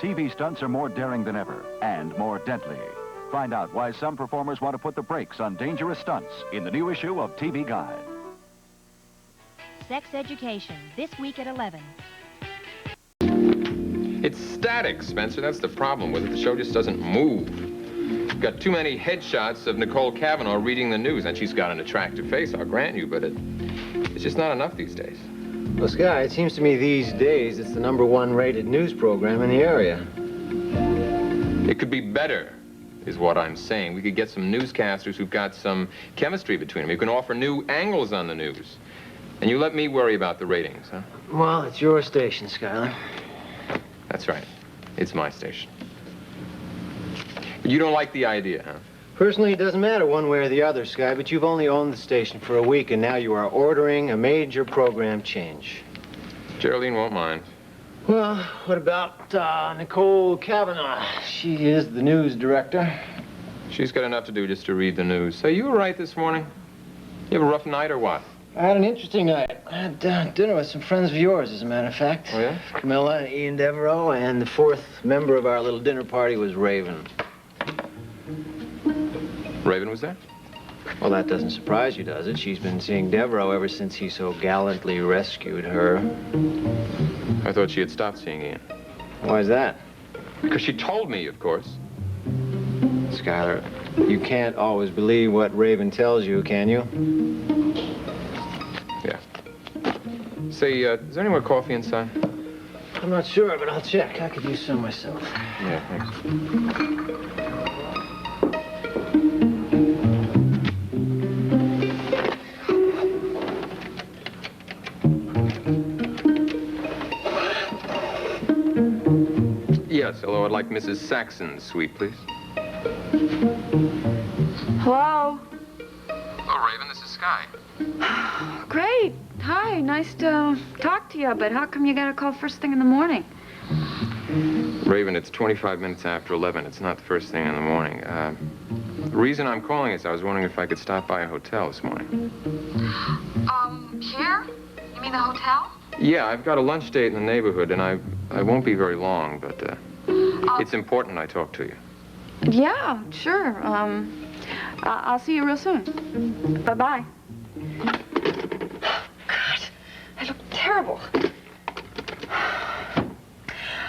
TV stunts are more daring than ever and more deadly. Find out why some performers want to put the brakes on dangerous stunts in the new issue of TV Guide. Sex Education, this week at 11. It's static, Spencer. That's the problem with it. The show just doesn't move. You've got too many headshots of Nicole Cavanaugh reading the news, and she's got an attractive face, I'll grant you, but it's just not enough these days. Well, Sky, it seems to me these days it's the #1 rated news program in the area. It could be better, is what I'm saying. We could get some newscasters who've got some chemistry between them. You can offer new angles on the news. And you let me worry about the ratings, huh? Well, it's your station, Skyler. That's right. It's my station. But you don't like the idea, huh? Personally, it doesn't matter one way or the other, Sky, but you've only owned the station for a week, and now you are ordering a major program change. Geraldine won't mind. Well, what about Nicole Cavanaugh? She is the news director. She's got enough to do just to read the news. Say, you were right this morning? You have a rough night or what? I had an interesting night. I had dinner with some friends of yours, as a matter of fact. Oh, yeah? Camilla and Ian Deo, and the fourth member of our little dinner party was Raven. Raven was there? Well, that doesn't surprise you, does it? She's been seeing Devereaux ever since he so gallantly rescued her. I thought she had stopped seeing Ian. Why's that? Because she told me, of course. Skyler, you can't always believe what Raven tells you, can you? Yeah. Say, is there any more coffee inside? I'm not sure, but I'll check. I could use some myself. Yeah, thanks. Yes, hello, I'd like Mrs. Saxon's suite, please. Hello? Oh, Raven, this is Sky. Great. Hi, nice to talk to you, but how come you got a call first thing in the morning? Raven, it's 25 minutes after 11. It's not the first thing in the morning. The reason I'm calling is I was wondering if I could stop by a hotel this morning. Here? You mean the hotel? Yeah, I've got a lunch date in the neighborhood, and I won't be very long, but it's important I talk to you. Yeah, sure. I'll see you real soon. Bye-bye. God, I look terrible.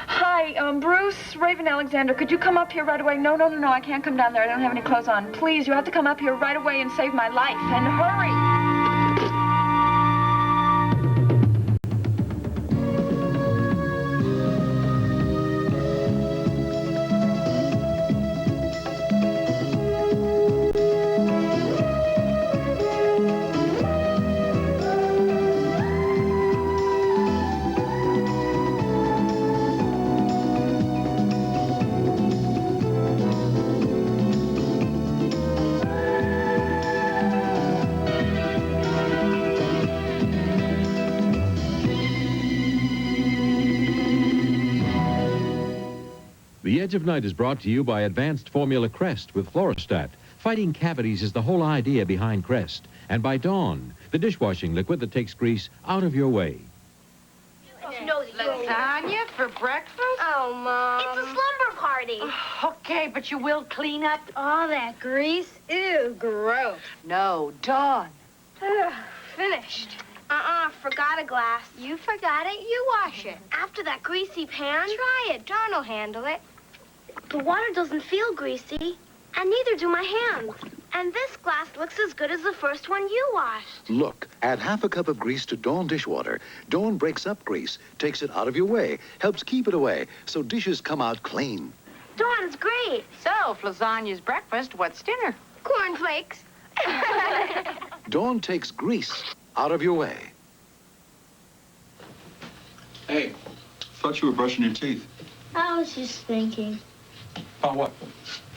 Hi, Bruce, Raven Alexander, could you come up here right away? No, I can't come down there. I don't have any clothes on. Please, you have to come up here right away and save my life, and hurry. The Edge of Night is brought to you by Advanced Formula Crest with Fluorostat. Fighting cavities is the whole idea behind Crest. And by Dawn, the dishwashing liquid that takes grease out of your way. Lasagna for breakfast? Oh, Mom. It's a slumber party. Okay, but you will clean up All that grease? Ew, gross. No, Dawn. Ugh, finished. Forgot a glass. You forgot it, you wash it. After that greasy pan? Try it. Dawn will handle it. The water doesn't feel greasy, and neither do my hands. And this glass looks as good as the first one you washed. Look, add half a cup of grease to Dawn dishwater. Dawn breaks up grease, takes it out of your way, helps keep it away, so dishes come out clean. Dawn's great. So, if lasagna's breakfast, what's dinner? Cornflakes. Dawn takes grease out of your way. Hey, thought you were brushing your teeth. I was just thinking. About what?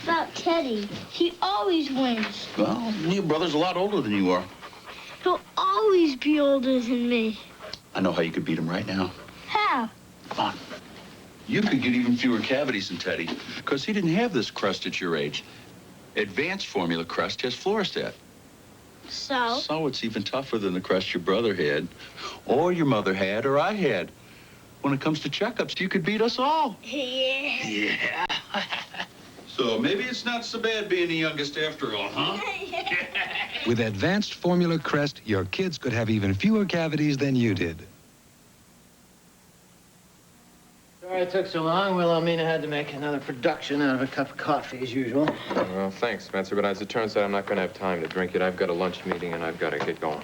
About Teddy. He always wins. Well, your brother's a lot older than you are. He'll always be older than me. I know how you could beat him right now. How? Come on. You could get even fewer cavities than Teddy, because he didn't have this crust at your age. Advanced Formula Crust has Fluorostat. So? So it's even tougher than the crust your brother had, or your mother had, or I had. When it comes to checkups, you could beat us all. Yeah. Yeah. So maybe it's not so bad being the youngest after all, huh? With advanced formula Crest, your kids could have even fewer cavities than you did. Sorry it took so long. Wilhelmina had to make another production out of a cup of coffee, as usual. Well, thanks, Spencer, but as it turns out, I'm not going to have time to drink it. I've got a lunch meeting, and I've got to get going.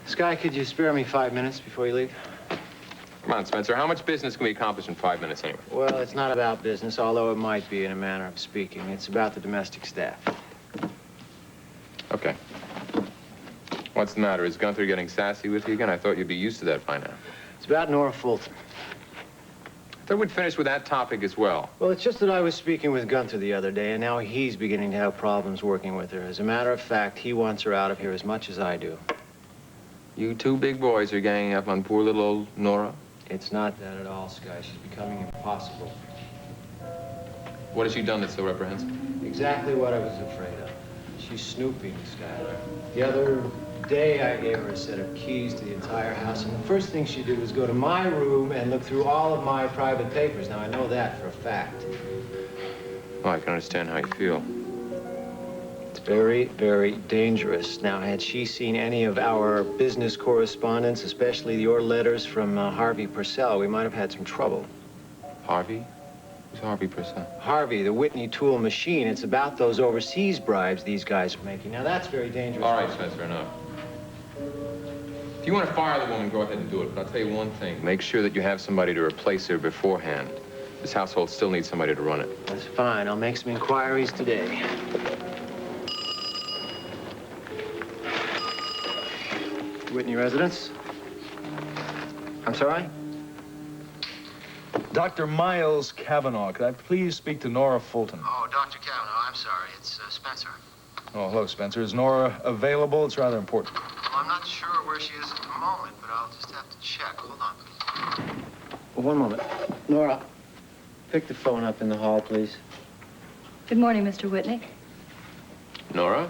Sky, could you spare me 5 minutes before you leave? Come on, Spencer. How much business can we accomplish in 5 minutes anyway? Well, it's not about business, although it might be in a manner of speaking. It's about the domestic staff. Okay. What's the matter? Is Gunther getting sassy with you again? I thought you'd be used to that by now. It's about Nora Fulton. I thought we'd finish with that topic as well. Well, it's just that I was speaking with Gunther the other day, and now he's beginning to have problems working with her. As a matter of fact, he wants her out of here as much as I do. You two big boys are ganging up on poor little old Nora? It's not that at all, Sky. She's becoming impossible. What has she done that's so reprehensible? Exactly what I was afraid of. She's snooping, Skylar. The other day, I gave her a set of keys to the entire house, and the first thing she did was go to my room and look through all of my private papers. Now, I know that for a fact. Oh, I can understand how you feel. It's very, very dangerous. Now, had she seen any of our business correspondence, especially your letters from Harvey Purcell, we might have had some trouble. Harvey? Who's Harvey Purcell? Harvey, the Whitney tool machine. It's about those overseas bribes these guys are making. Now, that's very dangerous. All right, Spencer, enough. If you want to fire the woman, go ahead and do it. But I'll tell you one thing. Make sure that you have somebody to replace her beforehand. This household still needs somebody to run it. That's fine. I'll make some inquiries today. Whitney residence? I'm sorry? Dr. Miles Cavanaugh, could I please speak to Nora Fulton? Oh, Dr. Cavanaugh, I'm sorry. It's Spencer. Oh, hello, Spencer. Is Nora available? It's rather important. Well, I'm not sure where she is at the moment, but I'll just have to check. Hold on. Well, one moment. Nora, pick the phone up in the hall, please. Good morning, Mr. Whitney. Nora?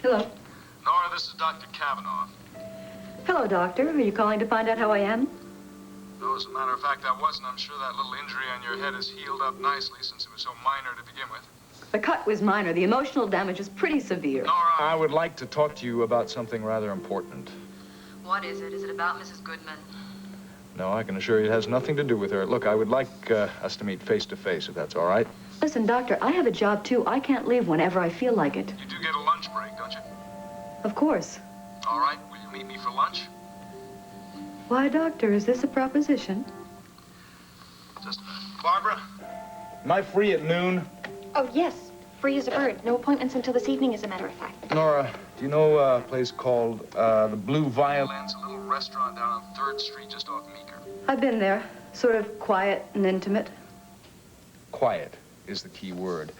Hello. Nora, this is Dr. Cavanaugh. Hello, Doctor. Are you calling to find out how I am? No, as a matter of fact, I wasn't. I'm sure that little injury on your head has healed up nicely since it was so minor to begin with. The cut was minor. The emotional damage is pretty severe. Nora, I would like to talk to you about something rather important. What is it? Is it about Mrs. Goodman? No, I can assure you it has nothing to do with her. Look, I would like us to meet face to face, if that's all right. Listen, Doctor, I have a job, too. I can't leave whenever I feel like it. you do get a lunch break, don't you? Of course. All right, will you meet me for lunch? Why, Doctor, is this a proposition? Just a minute. Barbara? Am I free at noon? Oh, yes. Free as a bird. No appointments until this evening, as a matter of fact. Nora, do you know a place called the Blue Violin? It's a little restaurant down on 3rd Street, just off Meeker. I've been there. Sort of quiet and intimate. Quiet is the key word.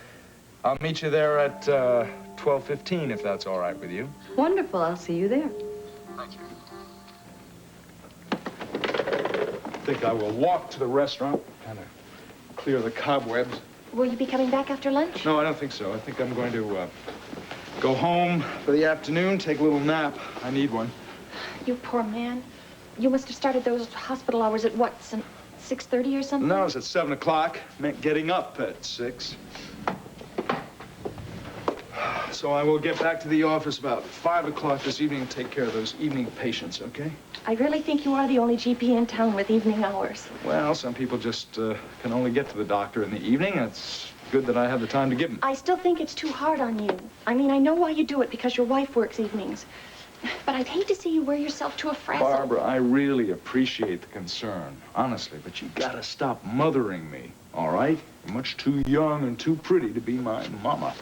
I'll meet you there at 12:15, if that's all right with you. Wonderful. I'll see you there. Thank you. I think I will walk to the restaurant, kind of clear the cobwebs. Will you be coming back after lunch? No, I don't think so. I think I'm going to go home for the afternoon, take a little nap. I need one. You poor man. You must have started those hospital hours at what, 6:30 or something? No, it's at 7 o'clock. Meant getting up at 6. So I will get back to the office about 5 o'clock this evening and take care of those evening patients, okay? I really think you are the only GP in town with evening hours. Well, some people just can only get to the doctor in the evening. It's good that I have the time to give them. I still think it's too hard on you. I mean, I know why you do it, because your wife works evenings. But I'd hate to see you wear yourself to a frazzle. Barbara, I really appreciate the concern, honestly, but you gotta stop mothering me, all right? You're much too young and too pretty to be my mama.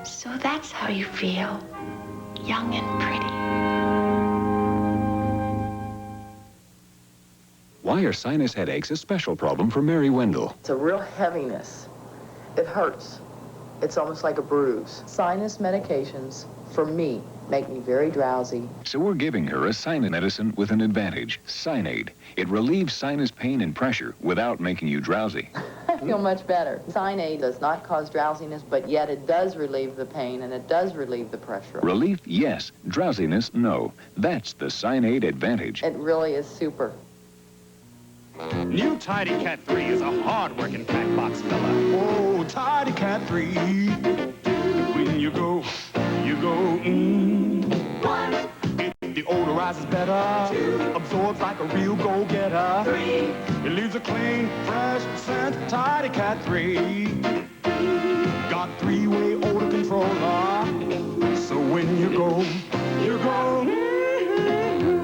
So that's how you feel, young and pretty. Why are sinus headaches a special problem for Mary Wendell? It's a real heaviness. It hurts. It's almost like a bruise. Sinus medications, for me, make me very drowsy. So we're giving her a sinus medicine with an advantage, Sinead. It relieves sinus pain and pressure without making you drowsy. feel much better. Cyanide does not cause drowsiness, but yet it does relieve the pain and it does relieve the pressure. Relief, yes. Drowsiness, no. That's the Cyanide advantage. It really is super. New Tidy Cat 3 is a hard-working cat box fella. Oh, Tidy Cat 3. When you go, One. It deodorizes better. Two. Absorbs like a real go-getter. Three. It leaves a clean, fresh scent. Tidy Cat 3. Got three-way odor controller. So when you go,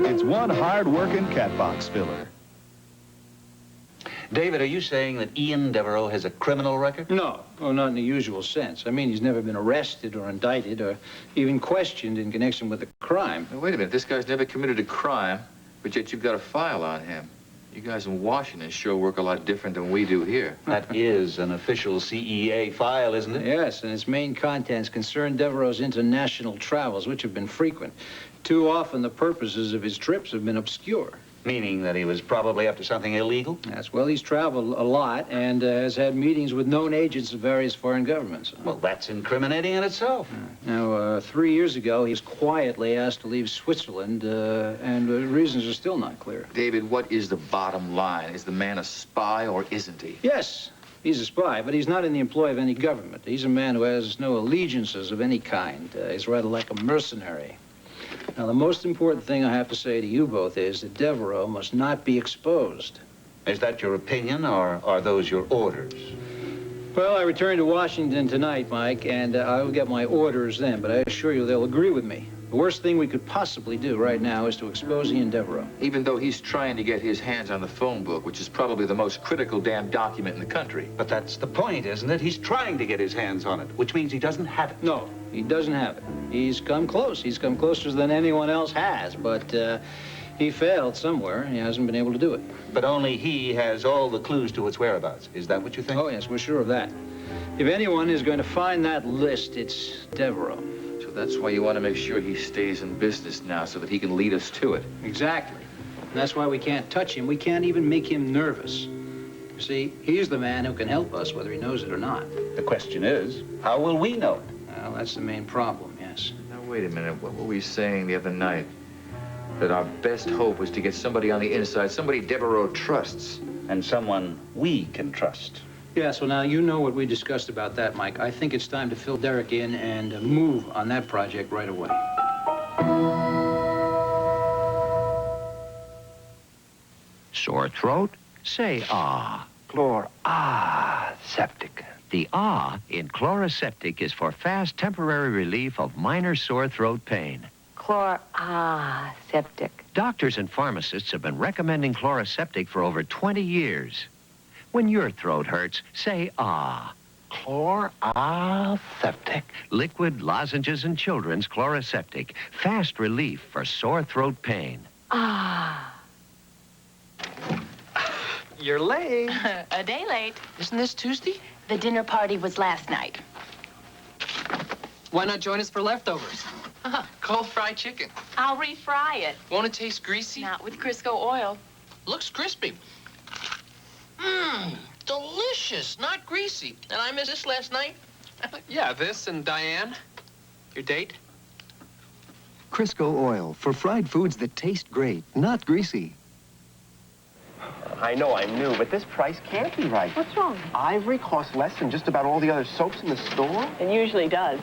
It's one hard-working cat box filler. David, are you saying that Ian Devereaux has a criminal record? No, well, not in the usual sense. I mean, he's never been arrested or indicted or even questioned in connection with a crime. Now, wait a minute, this guy's never committed a crime, but yet you've got a file on him. You guys in Washington sure work a lot different than we do here. That is an official CEA file, isn't it? Yes, and its main contents concern Devereaux's international travels, which have been frequent. Too often, the purposes of his trips have been obscure. Meaning that he was probably up to something illegal? Yes, well, he's traveled a lot and has had meetings with known agents of various foreign governments. Well, that's incriminating in itself. Now, 3 years ago, he was quietly asked to leave Switzerland, and the reasons are still not clear. David, what is the bottom line? Is the man a spy or isn't he? Yes, he's a spy, but he's not in the employ of any government. He's a man who has no allegiances of any kind. He's rather like a mercenary. Now, the most important thing I have to say to you both is that Devereaux must not be exposed. Is that your opinion, or are those your orders? Well, I return to Washington tonight, Mike, and I'll get my orders then, but I assure you they'll agree with me. The worst thing we could possibly do right now is to expose Ian Devereaux. Even though he's trying to get his hands on the phone book, which is probably the most critical damn document in the country. But that's the point, isn't it? He's trying to get his hands on it, which means he doesn't have it. No, he doesn't have it. He's come close. He's come closer than anyone else has, but he failed somewhere. He hasn't been able to do it. But only he has all the clues to its whereabouts. Is that what you think? Oh, yes, we're sure of that. If anyone is going to find that list, it's Devereaux. So that's why you want to make sure he stays in business now, so that he can lead us to it. Exactly. And that's why we can't touch him. We can't even make him nervous. You see, he's the man who can help us, whether he knows it or not. The question is, how will we know it? Well, that's the main problem, yes. Now, wait a minute. What were we saying the other night? That our best hope was to get somebody on the inside, somebody Devereaux trusts. And someone we can trust. Yes, well, now, you know what we discussed about that, Mike. I think it's time to fill Derek in and move on that project right away. Sore throat? Say ah. Septic. The ah in Chloraseptic is for fast temporary relief of minor sore throat pain. Septic. Doctors and pharmacists have been recommending Chloraseptic for over 20 years. When your throat hurts, say ah. Chloraseptic. Liquid, lozenges, and children's Chloraseptic. Fast relief for sore throat pain. Ah. You're late. A day late. Isn't this Tuesday? The dinner party was last night. Why not join us for leftovers? Cold fried chicken. I'll refry it. Won't it taste greasy? Not with Crisco oil. Looks crispy. Mmm, delicious, not greasy. And I missed this last night? Yeah, this and Diane. Your date? Crisco oil for fried foods that taste great, not greasy. I know I'm new, but this price can't be right. What's wrong? Ivory costs less than just about all the other soaps in the store. It usually does.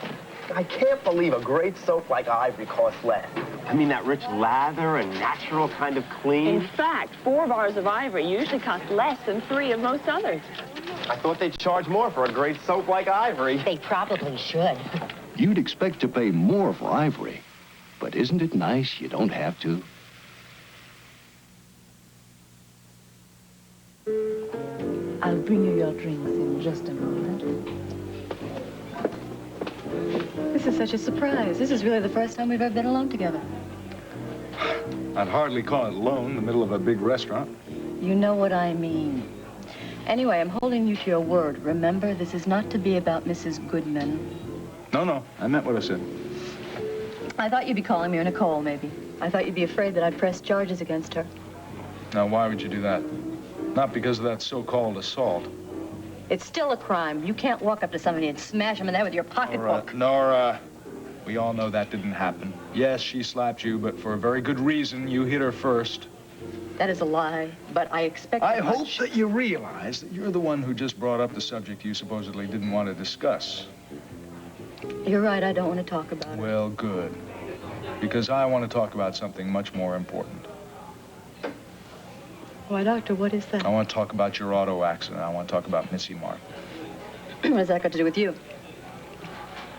I can't believe a great soap like Ivory costs less. I mean, that rich lather and natural kind of clean. In fact, 4 bars of Ivory usually cost less than 3 of most others. I thought they'd charge more for a great soap like Ivory. They probably should. You'd expect to pay more for Ivory, but isn't it nice you don't have to? I'll bring you your drinks in just a moment. This is such a surprise. This is really the first time we've ever been alone together. I'd hardly call it alone in the middle of a big restaurant. You know what I mean. Anyway, I'm holding you to your word. Remember, this is not to be about Mrs. Goodman. No, I meant what I said. I thought you'd be calling me Nicole, maybe. I thought you'd be afraid that I'd press charges against her. Now, why would you do that? Not because of that so-called assault. It's still a crime. You can't walk up to somebody and smash them in there with your pocketbook. Nora, we all know that didn't happen. Yes, she slapped you, but for a very good reason. You hit her first. That is a lie, but I expect I hope that you realize that you're the one who just brought up the subject you supposedly didn't want to discuss. You're right, I don't want to talk about it. Well, good. Because I want to talk about something much more important. Why, Doctor, what is that? I want to talk about your auto accident. I want to talk about Missy Martin. What has that got to do with you?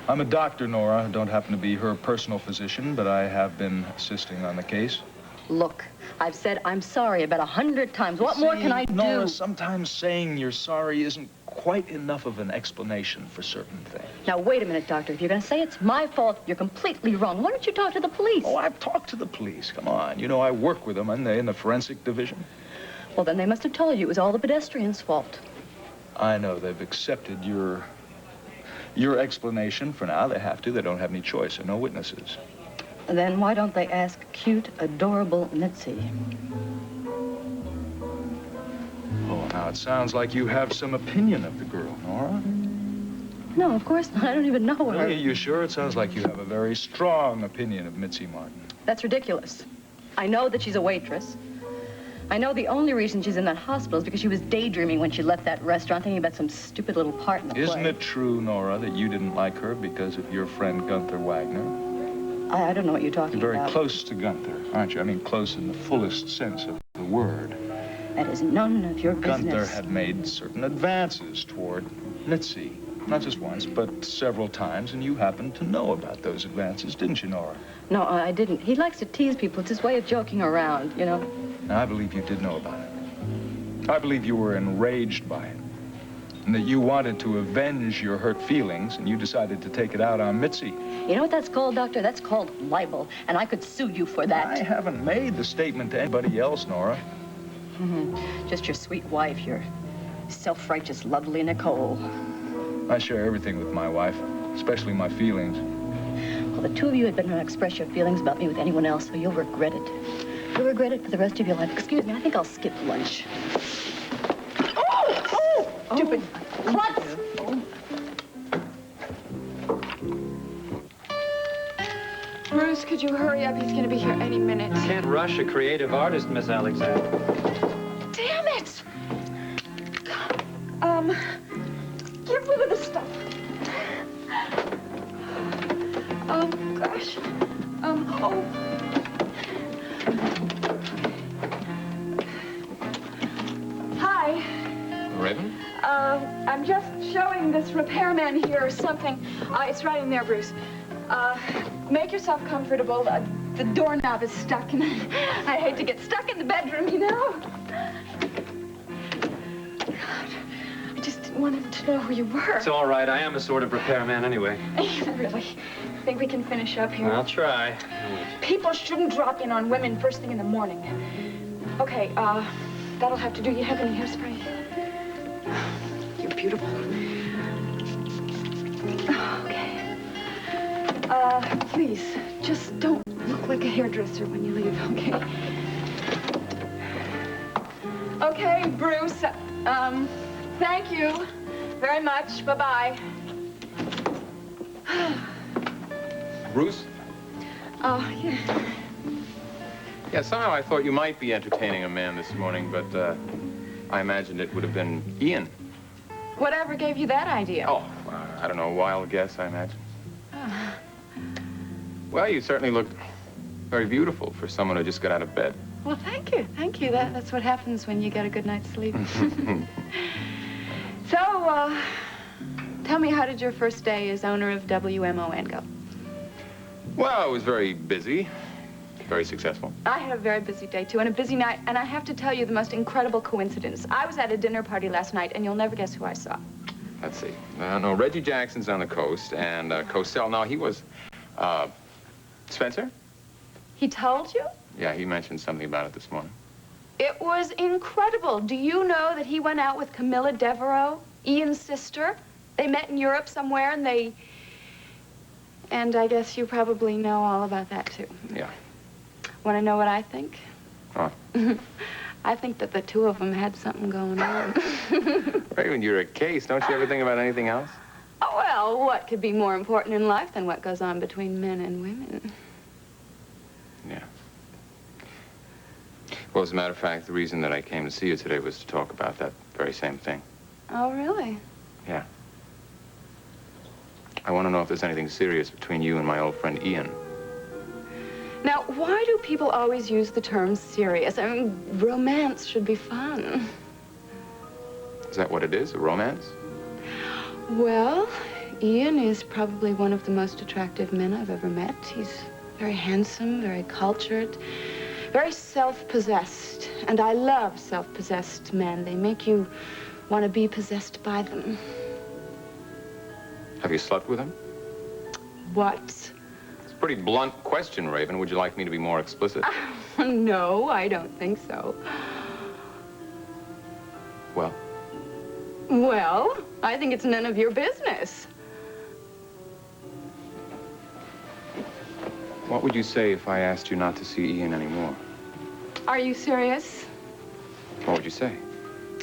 I'm a doctor, Nora. I don't happen to be her personal physician, but I have been assisting on the case. Look, I've said I'm sorry about 100 times. What more can I do? Nora, sometimes saying you're sorry isn't quite enough of an explanation for certain things. Now, wait a minute, Doctor. If you're going to say it's my fault, you're completely wrong. Why don't you talk to the police? Oh, I've talked to the police. Come on. You know, I work with them, and they in the forensic division. Well, then they must have told you it was all the pedestrian's fault. I know. They've accepted your explanation for now. They have to. They don't have any choice. There are no witnesses. Then why don't they ask cute, adorable Mitzi? Oh, now it sounds like you have some opinion of the girl, Nora. No, of course not. I don't even know her. Are you sure? It sounds like you have a very strong opinion of Mitzi Martin. That's ridiculous. I know that she's a waitress. I know the only reason she's in that hospital is because she was daydreaming when she left that restaurant, thinking about some stupid little part in the play. Isn't it true, Nora, that you didn't like her because of your friend Gunther Wagner? I don't know what you're talking You're very about. close to Gunther, aren't you? I mean, close in the fullest sense of the word. That is none of your business. Gunther had made certain advances toward Mitzi. Not just once, but several times, and you happened to know about those advances, didn't you, Nora? No, I didn't. He likes to tease people. It's his way of joking around, you know. Now, I believe you did know about it. I believe you were enraged by it, and that you wanted to avenge your hurt feelings, and you decided to take it out on Mitzi. You know what that's called, Doctor? That's called libel, and I could sue you for that. I haven't made the statement to anybody else, Nora. Just your sweet wife, your self-righteous, lovely Nicole. I share everything with my wife, especially my feelings. Well, the two of you had better not express your feelings about me with anyone else, or you'll regret it. You'll regret it for the rest of your life. Excuse me, I think I'll skip lunch. Oh! Stupid klutz! Bruce, could you hurry up? He's going to be here any minute. You can't rush a creative artist, Miss Alexander. Damn it! Get rid of the stuff. Oh, gosh. Oh. Hi. Raven? I'm just showing this repairman here something. It's right in there, Bruce. Make yourself comfortable. The doorknob is stuck, and I hate to get stuck in the bedroom, you know? God, I just didn't want him to know who you were. It's all right. I am a sort of repairman anyway. Really? Think we can finish up here? I'll try. People shouldn't drop in on women first thing in the morning. Okay, that'll have to do. You have any hairspray? You're beautiful. Okay. Please, just don't look like a hairdresser when you leave, okay? Okay, Bruce, thank you very much. Bye-bye. Bruce? Oh, yeah. Yeah, somehow I thought you might be entertaining a man this morning, but I imagined it would have been Ian. Whatever gave you that idea? Oh, I don't know, a wild guess, I imagine. Well, you certainly looked very beautiful for someone who just got out of bed. Well, thank you. Thank you. That's what happens when you get a good night's sleep. So, tell me, how did your first day as owner of WMON go? Well, it was very busy, very successful. I had a very busy day, too, and a busy night, and I have to tell you the most incredible coincidence. I was at a dinner party last night, and you'll never guess who I saw. Let's see. No, Reggie Jackson's on the coast, and Cosell, no, he was, Spencer? He told you? Yeah, he mentioned something about it this morning. It was incredible. Do you know that he went out with Camilla Devereaux, Ian's sister? They met in Europe somewhere, and And I guess you probably know all about that, too. Yeah. Want to know what I think? Oh. I think that the two of them had something going on. Raven, you're a case. Don't you ever think about anything else? Oh, well, what could be more important in life than what goes on between men and women? Yeah. Well, as a matter of fact, the reason that I came to see you today was to talk about that very same thing. Oh, really? Yeah. I want to know if there's anything serious between you and my old friend Ian. Now, why do people always use the term serious? I mean, romance should be fun. Is that what it is, a romance? Well, Ian is probably one of the most attractive men I've ever met. He's very handsome, very cultured, very self-possessed. And I love self-possessed men. They make you want to be possessed by them. Have you slept with him? What? It's a pretty blunt question, Raven. Would you like me to be more explicit? No, I don't think so. Well? Well, I think it's none of your business. What would you say if I asked you not to see Ian anymore? Are you serious? What would you say?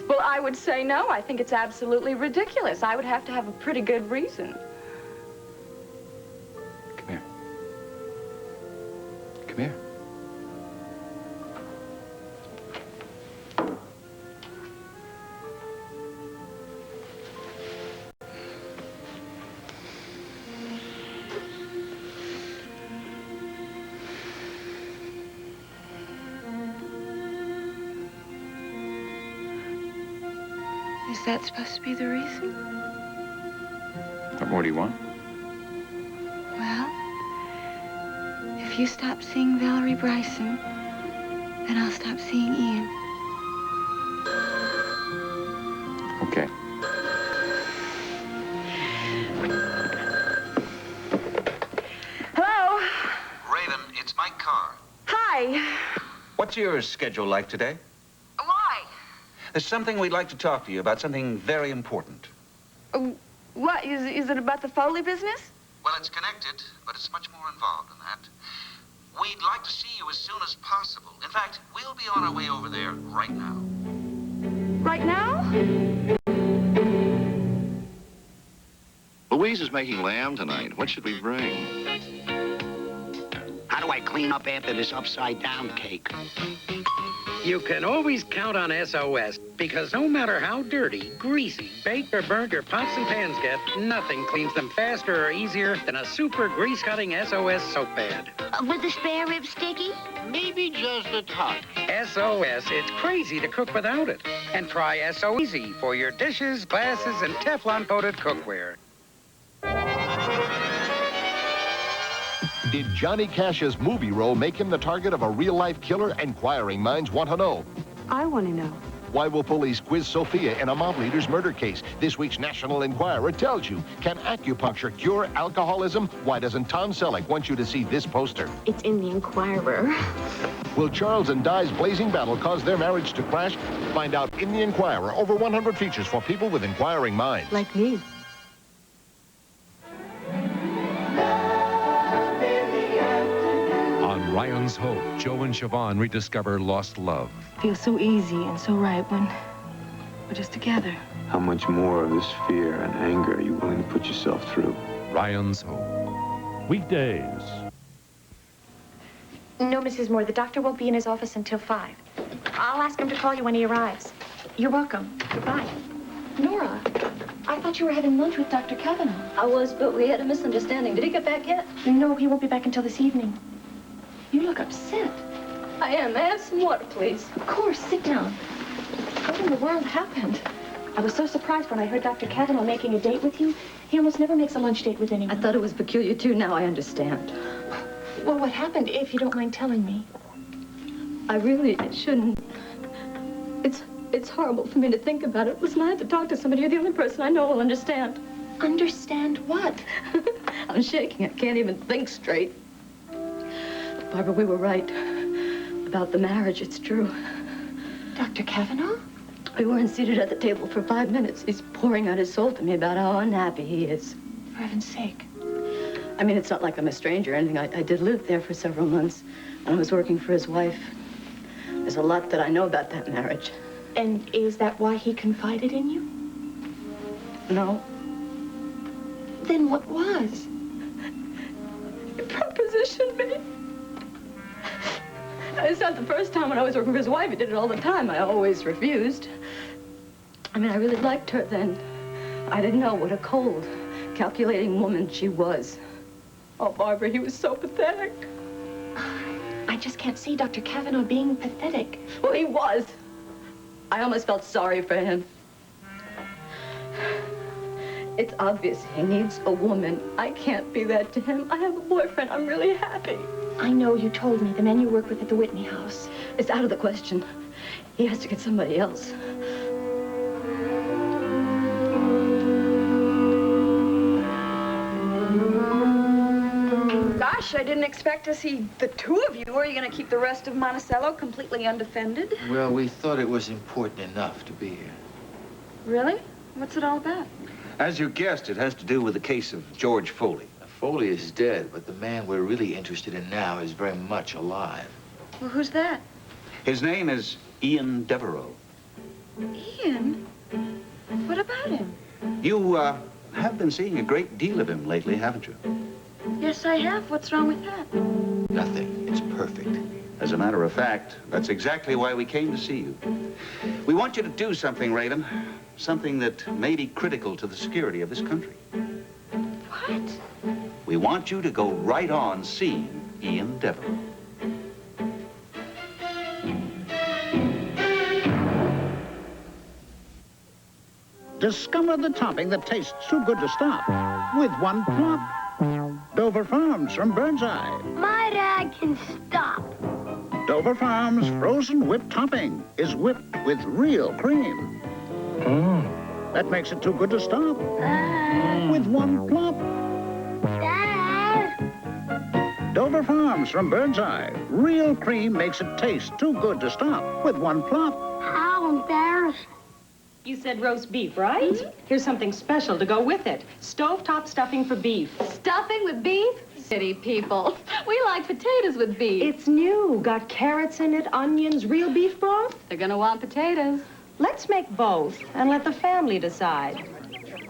Well, I would say no. I think it's absolutely ridiculous. I would have to have a pretty good reason. Come here. Come here. Is that supposed to be the reason? What more do you want? Well, if you stop seeing Valerie Bryson, then I'll stop seeing Ian. Okay. Hello? Raven, it's Mike Carr. Hi. What's your schedule like today? Why? There's something we'd like to talk to you about, something very important. What? Is it about the Foley business? Well, it's connected, but it's much more involved than that. We'd like to see you as soon as possible. In fact, we'll be on our way over there right now. Right now? Louise is making lamb tonight. What should we bring? How do I clean up after this upside-down cake? You can always count on SOS, because no matter how dirty, greasy, baked, or burnt your pots and pans get, nothing cleans them faster or easier than a super grease-cutting SOS soap pad. With the spare rib sticky? Maybe just a touch. SOS, it's crazy to cook without it. And try SO Easy for your dishes, glasses, and Teflon-coated cookware. Did Johnny Cash's movie role make him the target of a real-life killer? Inquiring minds want to know. I want to know. Why will police quiz Sophia in a mob leader's murder case? This week's National Enquirer tells you. Can acupuncture cure alcoholism? Why doesn't Tom Selleck want you to see this poster? It's in the Enquirer. Will Charles and Di's blazing battle cause their marriage to crash? Find out in the Enquirer. Over 100 features for people with inquiring minds. Like me. On Ryan's Hope, Joe and Siobhan rediscover lost love. Feels so easy and so right when we're just together. How much more of this fear and anger are you willing to put yourself through? Ryan's Hope. Weekdays. No, Mrs. Moore, the doctor won't be in his office until 5. I'll ask him to call you when he arrives. You're welcome. Goodbye. Nora, I thought you were having lunch with Dr. Kavanaugh. I was, but we had a misunderstanding. Did he get back yet? No, he won't be back until this evening. You look upset. I am. May I have some water, please? Of course, sit down. What in the world happened? I was so surprised when I heard Dr. Kavanaugh making a date with you. He almost never makes a lunch date with anyone. I thought it was peculiar, too. Now I understand. Well, what happened, if you don't mind telling me? I really shouldn't. It's horrible for me to think about it. Listen, I had to talk to somebody. You're the only person I know will understand. Understand what? I'm shaking. I can't even think straight. Barbara, we were right about the marriage. It's true. Dr. Kavanaugh? We weren't seated at the table for 5 minutes. He's pouring out his soul to me about how unhappy he is. For heaven's sake. I mean, it's not like I'm a stranger or anything. I did live there for several months, and I was working for his wife. There's a lot that I know about that marriage. And is that why he confided in you? No. Then what was? He propositioned me. It's not the first time when I was working for his wife. He did it all the time. I always refused. I mean, I really liked her then. I didn't know what a cold, calculating woman she was. Oh, Barbara, he was so pathetic. I just can't see Dr. Kavanaugh being pathetic. Well, he was. I almost felt sorry for him. It's obvious he needs a woman. I can't be that to him. I have a boyfriend. I'm really happy. I know you told me the man you work with at the Whitney house. It's out of the question. He has to get somebody else. Gosh, I didn't expect to see the two of you. Are you going to keep the rest of Monticello completely undefended? Well, we thought it was important enough to be here. Really? What's it all about? As you guessed, it has to do with the case of George Foley. Foley is dead, but the man we're really interested in now is very much alive. Well, who's that? His name is Ian Devereaux. Ian? What about him? You have been seeing a great deal of him lately, haven't you? Yes, I have. What's wrong with that? Nothing. It's perfect. As a matter of fact, that's exactly why we came to see you. We want you to do something, Raven. Something that may be critical to the security of this country. What? We want you to go right on seeing Ian Devereaux. Discover the topping that tastes too good to stop with one plop. Dover Farms from Birdseye. My dad can stop. Dover Farms frozen whipped topping is whipped with real cream. That makes it too good to stop with one plop. Dad! Dover Farms from Birdseye. Real cream makes it taste too good to stop with one plop. How embarrassing. You said roast beef, right? Here's something special to go with it. Stovetop stuffing for beef. Stuffing with beef? City people. We like potatoes with beef. It's new. Got carrots in it, onions, real beef broth. They're gonna want potatoes. Let's make both and let the family decide.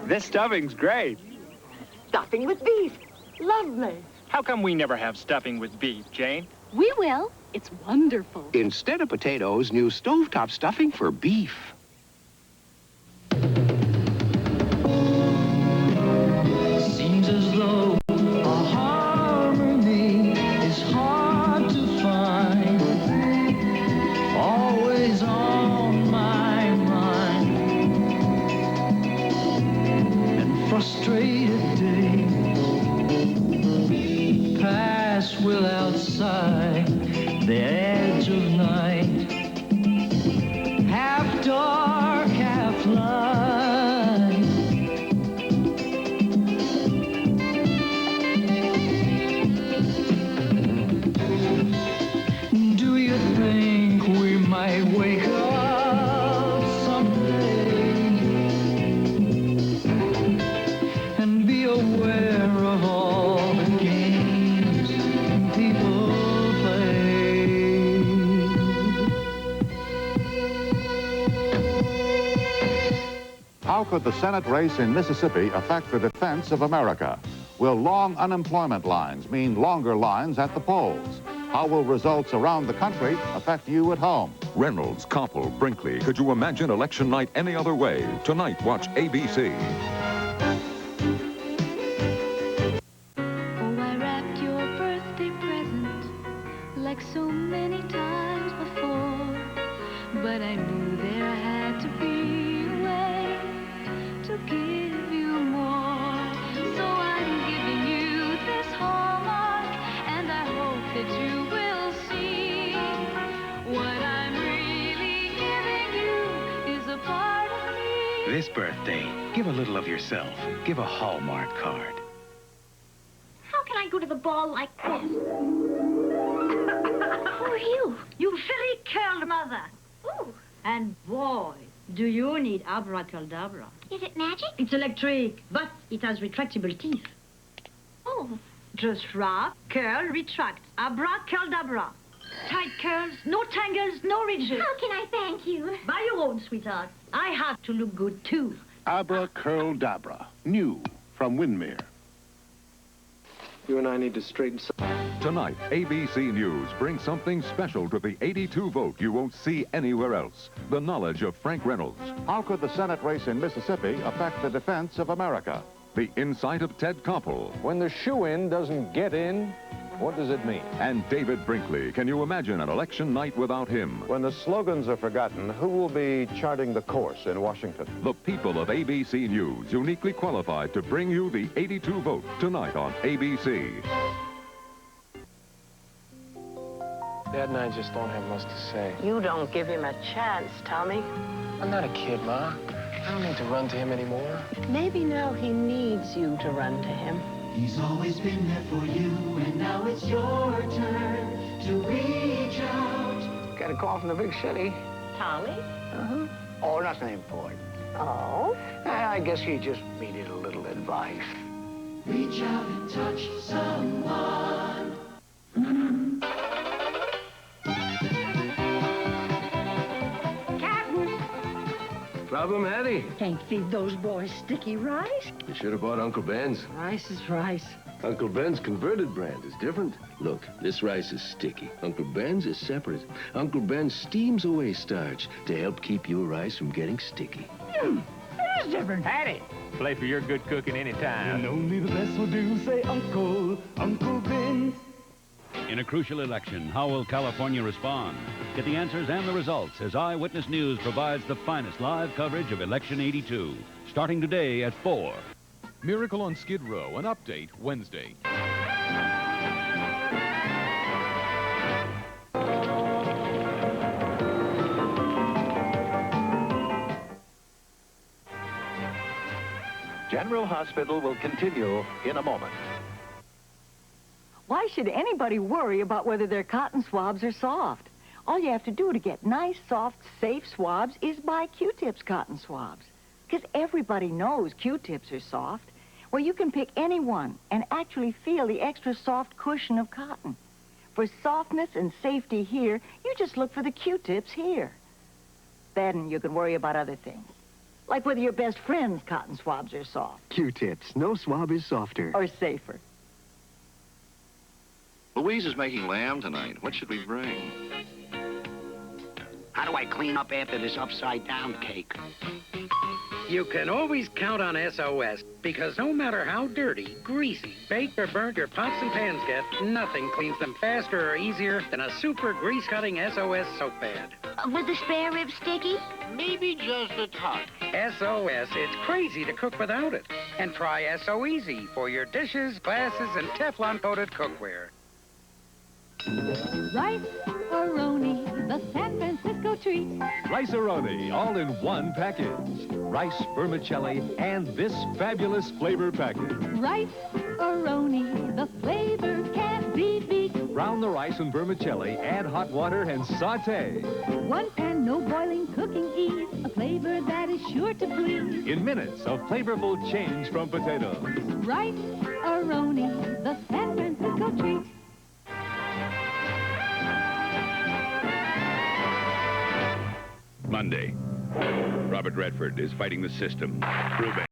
This stuffing's great. Stuffing with beef. Lovely. How come we never have stuffing with beef, Jane? We will. It's wonderful. Instead of potatoes, new stovetop stuffing for beef. Seems as though a harmony is hard to find. Always on my mind. And frustrated days pass without sight. The edge of night, half dark, half light. Do you think we might wake up someday and be aware of all the games people play? How could the Senate race in Mississippi affect the defense of America? Will long unemployment lines mean longer lines at the polls? How will results around the country affect you at home? Reynolds, Koppel, Brinkley. Could you imagine election night any other way? Tonight, watch ABC. Oh, I wrapped your birthday present like so many times before. But I knew there had to be a way to give you more. So I'm giving you this hallmark, and I hope that you will see what I'm really giving you is a part of me. This birthday, give a little of yourself. Give a Hallmark card. How can I go to the ball like this? Who are you? You very curled mother. Ooh. And boy, do you need abracadabra. Is it magic? It's electric, but it has retractable teeth. Oh. Just wrap, curl, retract. Abracadabra. Tight curls, no tangles, no ridges. How can I thank you? By your own, sweetheart. I have to look good, too. Abra Curl Dabra. New from Winmere. You and I need to straighten Tonight, ABC News brings something special to the 82 vote you won't see anywhere else. The knowledge of Frank Reynolds. How could the Senate race in Mississippi affect the defense of America? The insight of Ted Koppel. When the shoe-in doesn't get in, what does it mean? And David Brinkley. Can you imagine an election night without him? When the slogans are forgotten, who will be charting the course in Washington? The people of ABC News, uniquely qualified to bring you the 82 vote tonight on ABC. Dad and I just don't have much to say. You don't give him a chance, Tommy. I'm not a kid, Ma. I don't need to run to him anymore. Maybe now he needs you to run to him. He's always been there for you, and now it's your turn to reach out. Got a call from the big city. Tommy? Uh-huh. Oh, nothing important. Oh? I guess he just needed a little advice. Reach out and touch someone. Problem, Hattie? Can't feed those boys sticky rice. You should have bought Uncle Ben's. Rice is rice. Uncle Ben's converted brand is different. Look, this rice is sticky. Uncle Ben's is separate. Uncle Ben steams away starch to help keep your rice from getting sticky. It is different. Hattie, play for your good cooking anytime. And only the best will do, say Uncle Ben's. In a crucial election, how will California respond? Get the answers and the results as Eyewitness News provides the finest live coverage of Election 82, starting today at 4. Miracle on Skid Row, an update Wednesday. General Hospital will continue in a moment. Why should anybody worry about whether their cotton swabs are soft? All you have to do to get nice, soft, safe swabs is buy Q-Tips cotton swabs. Because everybody knows Q-Tips are soft. Well, you can pick any one and actually feel the extra soft cushion of cotton. For softness and safety here, you just look for the Q-Tips here. Then you can worry about other things. Like whether your best friend's cotton swabs are soft. Q-Tips. No swab is softer. Or safer. Louise is making lamb tonight. What should we bring? How do I clean up after this upside-down cake? You can always count on SOS, because no matter how dirty, greasy, baked, or burnt your pots and pans get, nothing cleans them faster or easier than a super grease-cutting SOS soap pad. Was the spare rib sticky? Maybe just a touch. SOS, it's crazy to cook without it. And try SO Easy for your dishes, glasses, and Teflon-coated cookware. Rice-A-Roni, the San Francisco treat. Rice-A-Roni, all in one package. Rice, vermicelli, and this fabulous flavor package. Rice-A-Roni, the flavor can't be beat. Brown the rice and vermicelli, add hot water, and saute. One pan, no boiling, cooking ease. A flavor that is sure to please. In minutes, a flavorful change from potatoes. Rice-A-Roni, the San Francisco treat. Monday, Robert Redford is fighting the system, proving